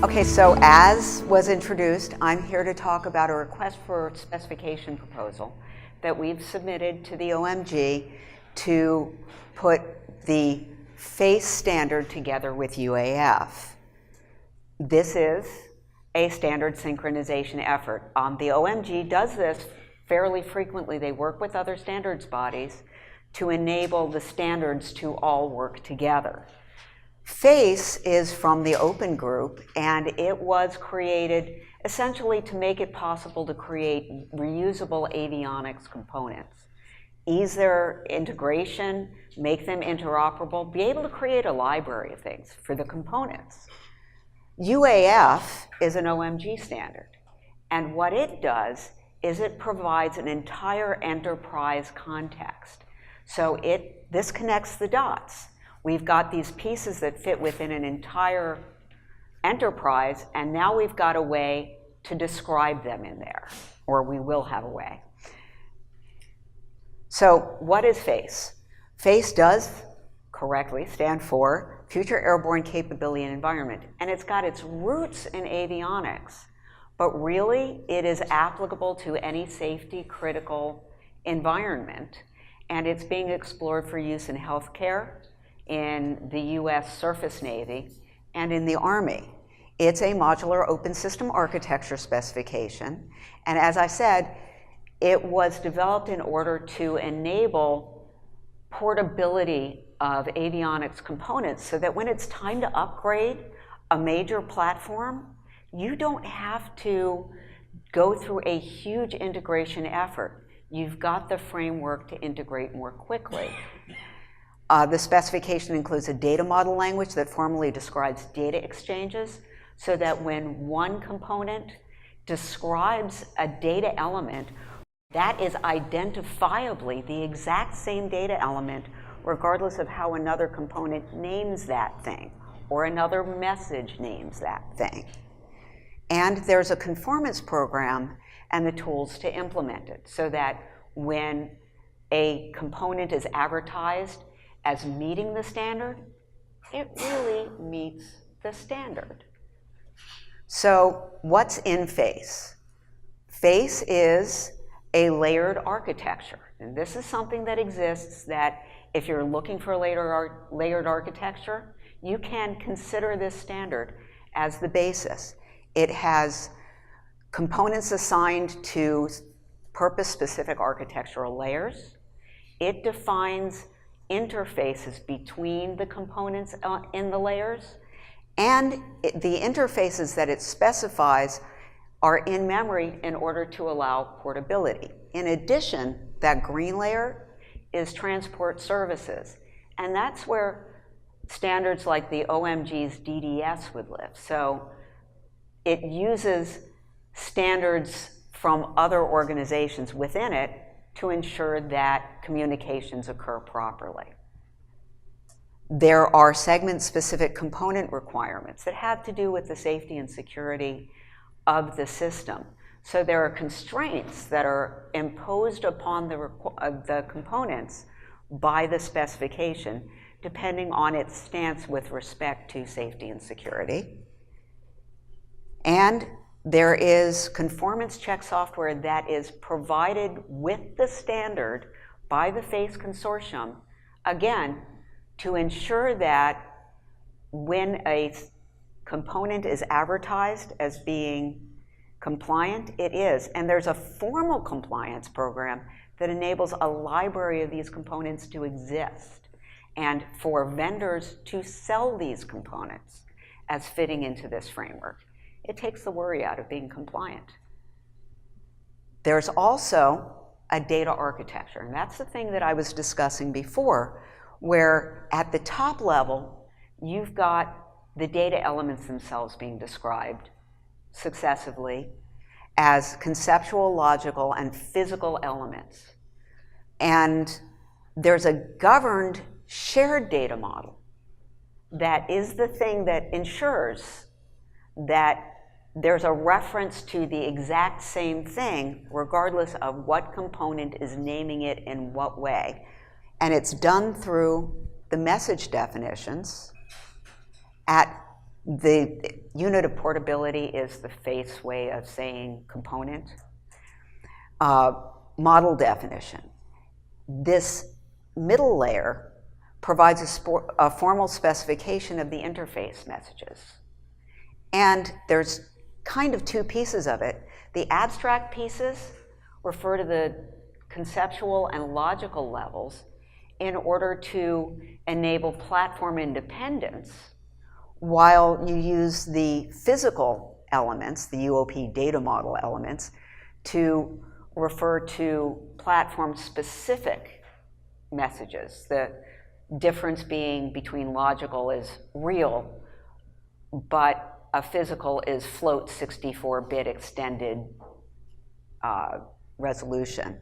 Okay, so as was introduced, I'm here to talk about a request for specification proposal that we've submitted to the OMG to put the FACE standard together with UAF. This is a standard synchronization effort. The OMG does this fairly frequently. They work with other standards bodies to enable the standards to all work together. FACE is from the Open Group, and it was created essentially to make it possible to create reusable avionics components, ease their integration, make them interoperable, be able to create a library of things for the components. UAF is an OMG standard, and what it does is it provides an entire enterprise context. So this connects the dots. We've got these pieces that fit within an entire enterprise, and now we've got a way to describe them in there, or we will have a way. So what is FACE? FACE does correctly stand for Future Airborne Capability and Environment, and it's got its roots in avionics, but really it is applicable to any safety critical environment, and it's being explored for use in healthcare, in the US Surface Navy, and in the Army. It's a modular open system architecture specification, and as I said, it was developed in order to enable portability of avionics components so that when it's time to upgrade a major platform, you don't have to go through a huge integration effort. You've got the framework to integrate more quickly. The specification includes a data model language that formally describes data exchanges so that when one component describes a data element, that is identifiably the exact same data element regardless of how another component names that thing or another message names that thing. And there's a conformance program and the tools to implement it so that when a component is advertised as meeting the standard, it really meets the standard. So what's in FACE? FACE is a layered architecture. And this is something that exists that if you're looking for a layered architecture, you can consider this standard as the basis. It has components assigned to purpose-specific architectural layers. It defines interfaces between the components in the layers, and the interfaces that it specifies are in memory in order to allow portability. In addition, that green layer is transport services, and that's where standards like the OMG's DDS would live. So it uses standards from other organizations within it to ensure that communications occur properly. There are segment-specific component requirements that have to do with the safety and security of the system. So there are constraints that are imposed upon the components by the specification, depending on its stance with respect to safety and security. And there is conformance check software that is provided with the standard by the FACE consortium, again, to ensure that when a component is advertised as being compliant, it is. And there's a formal compliance program that enables a library of these components to exist and for vendors to sell these components as fitting into this framework. It takes the worry out of being compliant. There's also a data architecture, and that's the thing that I was discussing before, where at the top level, you've got the data elements themselves being described successively as conceptual, logical, and physical elements. And there's a governed shared data model that is the thing that ensures that there's a reference to the exact same thing regardless of what component is naming it in what way. And it's done through the message definitions at The unit of portability is the face way of saying component. Model definition. This middle layer provides a formal specification of the interface messages. And there's kind of two pieces of it. The abstract pieces refer to the conceptual and logical levels in order to enable platform independence, while you use the physical elements, the UOP data model elements, to refer to platform-specific messages. The difference being between logical is real, but a physical is float 64-bit extended resolution.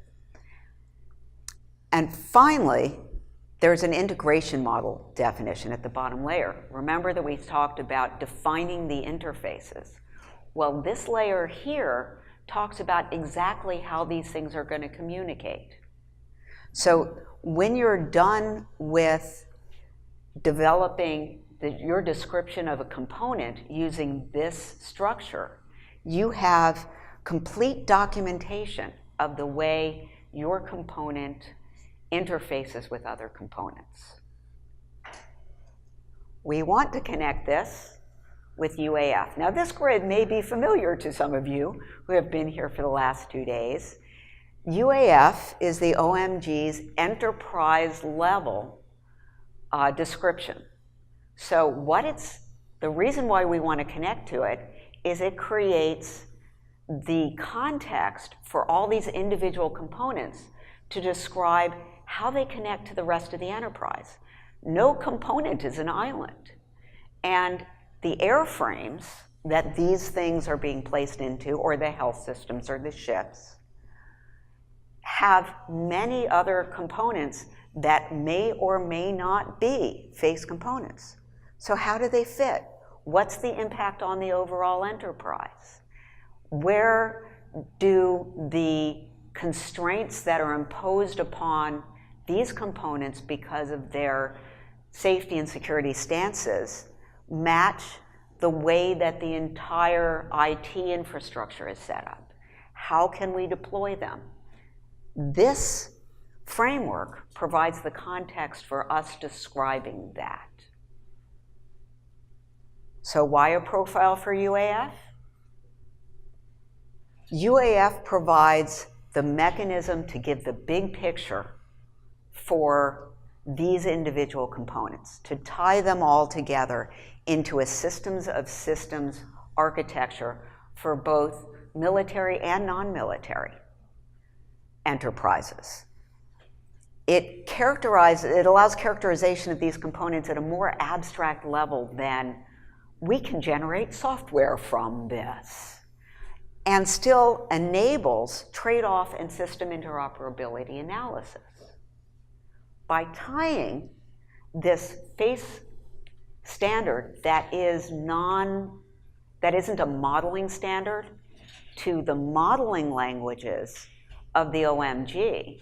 And finally, there's an integration model definition at the bottom layer. Remember that we talked about defining the interfaces. Well, this layer here talks about exactly how these things are going to communicate. So when you're done with developing your description of a component using this structure, you have complete documentation of the way your component interfaces with other components. We want to connect this with UAF. Now, this grid may be familiar to some of you who have been here for the last 2 days. UAF is the OMG's enterprise level description. So the reason why we want to connect to it is it creates the context for all these individual components to describe how they connect to the rest of the enterprise. No component is an island. And the airframes that these things are being placed into, or the health systems or the ships, have many other components that may or may not be face components. So how do they fit? What's the impact on the overall enterprise? Where do the constraints that are imposed upon these components because of their safety and security stances match the way that the entire IT infrastructure is set up? How can we deploy them? This framework provides the context for us describing that. So why a profile for UAF? UAF provides the mechanism to give the big picture for these individual components, to tie them all together into a systems of systems architecture for both military and non-military enterprises. It allows characterization of these components at a more abstract level than we can generate software from this, and still enables trade-off and system interoperability analysis. By tying this face standard that isn't a modeling standard to the modeling languages of the OMG,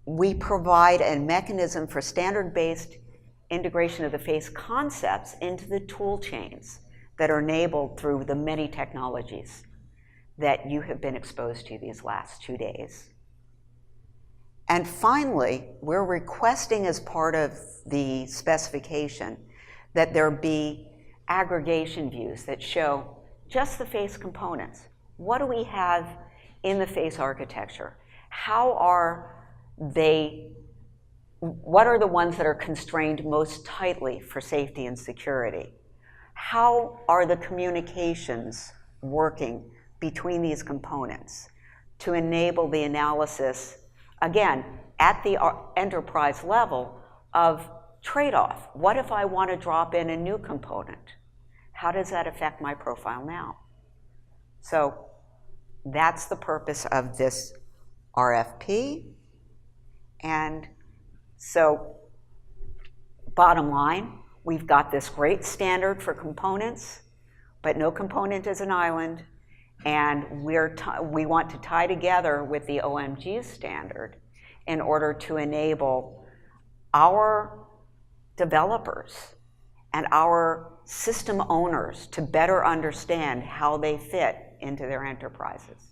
we provide a mechanism for standard-based integration of the face concepts into the tool chains that are enabled through the many technologies that you have been exposed to these last 2 days. And finally, we're requesting as part of the specification that there be aggregation views that show just the face components. What do we have in the face architecture? What are the ones that are constrained most tightly for safety and security? How are the communications working between these components to enable the analysis, again, at the enterprise level of trade-off? What if I want to drop in a new component? How does that affect my profile now? So that's the purpose of this RFP. And so bottom line, we've got this great standard for components, but no component is an island. And we want to tie together with the OMG standard in order to enable our developers and our system owners to better understand how they fit into their enterprises.